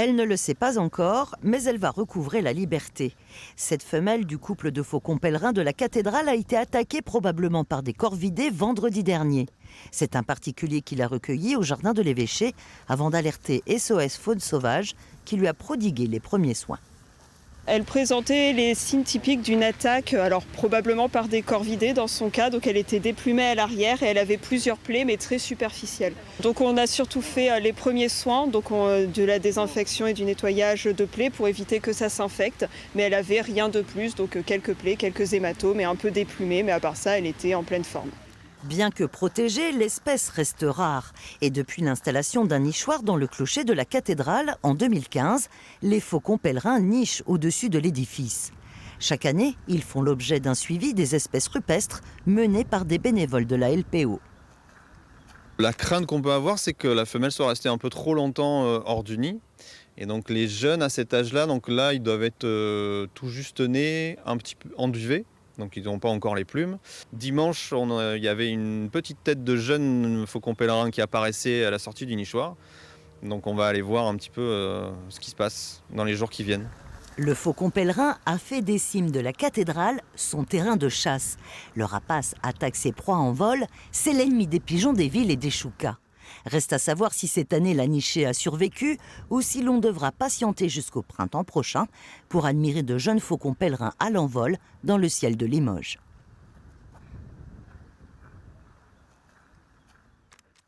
Elle ne le sait pas encore, mais elle va recouvrer la liberté. Cette femelle du couple de faucons pèlerins de la cathédrale a été attaquée probablement par des corvidés vendredi dernier. C'est un particulier qui l'a recueillie au jardin de l'évêché avant d'alerter SOS Faune Sauvage qui lui a prodigué les premiers soins. Elle présentait les signes typiques d'une attaque, alors probablement par des corvidés dans son cas, donc elle était déplumée à l'arrière et elle avait plusieurs plaies mais très superficielles. Donc on a surtout fait les premiers soins, donc de la désinfection et du nettoyage de plaies pour éviter que ça s'infecte, mais elle avait rien de plus, donc quelques plaies, quelques hématomes et un peu déplumée, mais à part ça elle était en pleine forme. Bien que protégée, l'espèce reste rare. Et depuis l'installation d'un nichoir dans le clocher de la cathédrale en 2015, les faucons pèlerins nichent au-dessus de l'édifice. Chaque année, ils font l'objet d'un suivi des espèces rupestres mené par des bénévoles de la LPO. La crainte qu'on peut avoir, c'est que la femelle soit restée un peu trop longtemps hors du nid. Et donc les jeunes à cet âge-là, ils doivent être tout juste nés, un petit peu enduvés. Donc ils n'ont pas encore les plumes. Dimanche, il y avait une petite tête de jeune faucon pèlerin qui apparaissait à la sortie du nichoir. Donc on va aller voir un petit peu ce qui se passe dans les jours qui viennent. Le faucon pèlerin a fait des cimes de la cathédrale son terrain de chasse. Le rapace attaque ses proies en vol, c'est l'ennemi des pigeons des villes et des choucas. Reste à savoir si cette année la nichée a survécu ou si l'on devra patienter jusqu'au printemps prochain pour admirer de jeunes faucons pèlerins à l'envol dans le ciel de Limoges.